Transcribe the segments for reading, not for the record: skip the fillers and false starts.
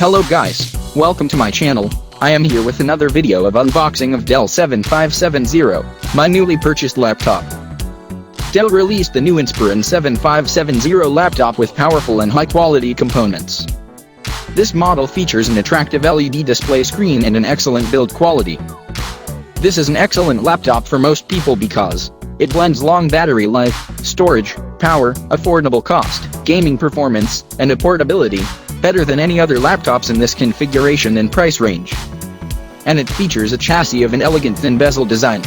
Hello guys, welcome to my channel. I am here with another video of unboxing of Dell 7570, my newly purchased laptop. Dell released the new Inspiron 7570 laptop with powerful and high-quality components. This model features an attractive LED display screen and an excellent build quality. This is an excellent laptop for most people because it blends long battery life, storage, power, affordable cost, gaming performance, and portability better than any other laptops in this configuration and price range. And it features a chassis of an elegant thin-bezel design.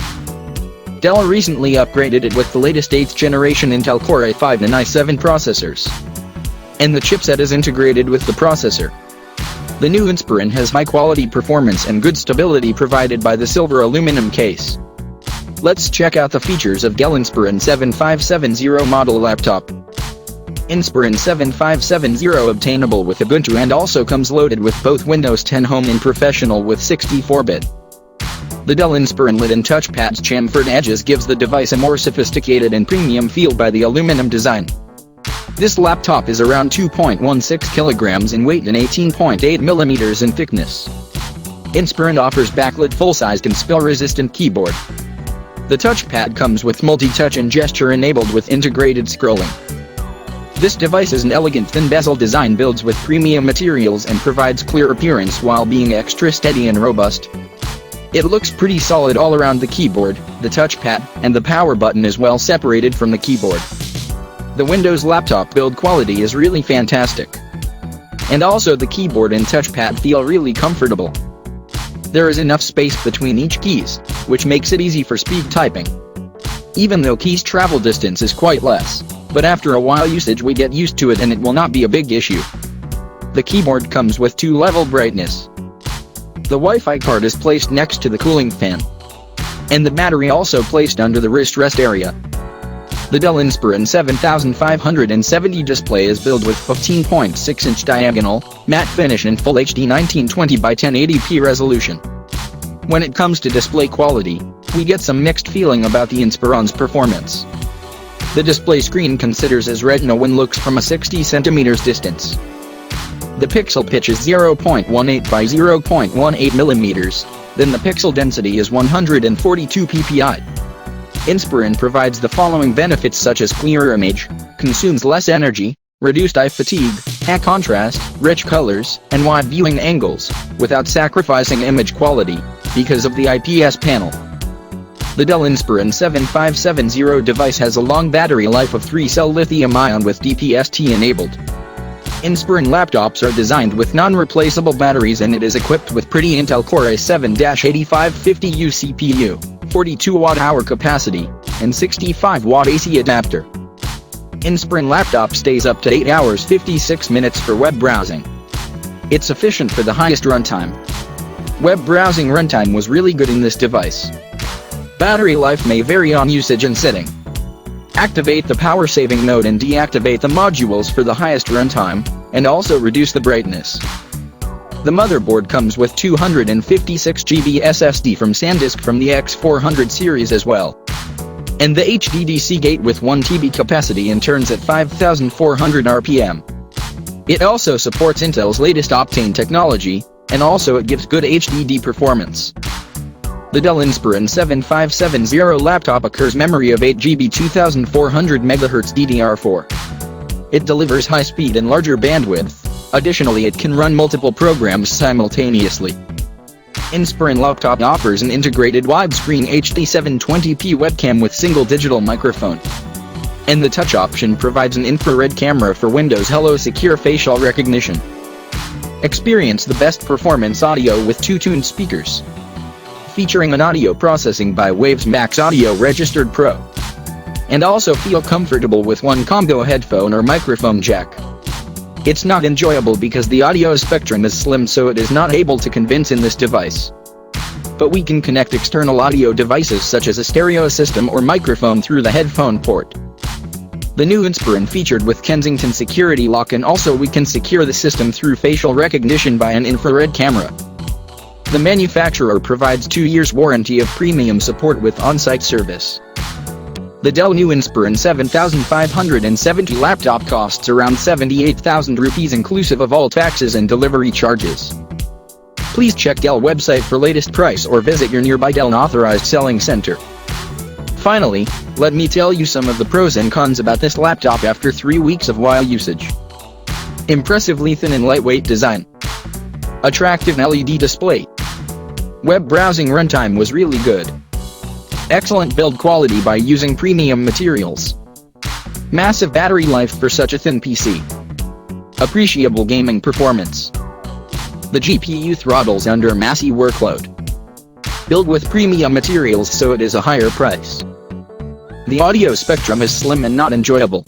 Dell recently upgraded it with the latest 8th generation Intel Core i5 and i7 processors. And the chipset is integrated with the processor. The new Inspiron has high-quality performance and good stability provided by the silver aluminum case. Let's check out the features of Dell Inspiron 7570 model laptop. Inspiron 7570 obtainable with Ubuntu and also comes loaded with both Windows 10 Home and Professional with 64-bit. The Dell Inspiron lid and touchpad's chamfered edges gives the device a more sophisticated and premium feel by the aluminum design. This laptop is around 2.16 kilograms in weight and 18.8 millimeters in thickness. Inspiron offers backlit full-sized and spill-resistant keyboard. The touchpad comes with multi-touch and gesture enabled with integrated scrolling. This device is an elegant thin-bezel design builds with premium materials and provides clear appearance while being extra steady and robust. It looks pretty solid all around the keyboard, the touchpad, and the power button is well separated from the keyboard. The Windows laptop build quality is really fantastic. And also the keyboard and touchpad feel really comfortable. There is enough space between each keys, which makes it easy for speed typing. Even though keys travel distance is quite less, but after a while usage we get used to it and it will not be a big issue. The keyboard comes with 2-level brightness. The Wi-Fi card is placed next to the cooling fan. And the battery also placed under the wrist rest area. The Dell Inspiron 7570 display is built with 15.6-inch diagonal, matte finish and full HD 1920 by 1080p resolution. When it comes to display quality, we get some mixed feeling about the Inspiron's performance. The display screen considers as retina when looks from a 60 cm distance. The pixel pitch is 0.18 by 0.18 mm, then the pixel density is 142 ppi. Inspiron provides the following benefits such as clearer image, consumes less energy, reduced eye fatigue, high contrast, rich colors, and wide viewing angles, without sacrificing image quality, because of the IPS panel. The Dell Inspiron 7570 device has a long battery life of 3-cell lithium-ion with DPST enabled. Inspiron laptops are designed with non-replaceable batteries and it is equipped with pretty Intel Core i7-8550U CPU, 42 watt-hour capacity, and 65 watt AC adapter. Inspiron laptop stays up to 8 hours 56 minutes for web browsing. It's sufficient for the highest runtime. Web browsing runtime was really good in this device. Battery life may vary on usage and setting. Activate the power saving mode and deactivate the modules for the highest runtime, and also reduce the brightness. The motherboard comes with 256GB SSD from SanDisk from the X400 series as well. And the HDDC gate with 1TB capacity and turns at 5400 RPM. It also supports Intel's latest Optane technology, and also it gives good HDD performance. The Dell Inspiron 7570 laptop occurs memory of 8GB 2400 MHz DDR4. It delivers high speed and larger bandwidth. Additionally, it can run multiple programs simultaneously. Inspiron laptop offers an integrated widescreen HD 720p webcam with single digital microphone. And the touch option provides an infrared camera for Windows Hello secure facial recognition. Experience the best performance audio with 2 tuned speakers. Featuring an audio processing by Waves MaxxAudio Registered Pro. And also feel comfortable with one combo headphone or microphone jack. It's not enjoyable because the audio spectrum is slim so it is not able to convince in this device. But we can connect external audio devices such as a stereo system or microphone through the headphone port. The new Inspiron featured with Kensington security lock and also we can secure the system through facial recognition by an infrared camera. The manufacturer provides 2 years warranty of premium support with on-site service. The Dell new Inspiron 7570 laptop costs around 78,000 rupees inclusive of all taxes and delivery charges. Please check Dell website for latest price or visit your nearby Dell authorized selling center. Finally, let me tell you some of the pros and cons about this laptop after 3 weeks of while usage. Impressively thin and lightweight design. Attractive LED display. Web browsing runtime was really good. Excellent build quality by using premium materials. Massive battery life for such a thin PC. Appreciable gaming performance. The GPU throttles under massive workload. Built with premium materials so it is a higher price. The audio spectrum is slim and not enjoyable.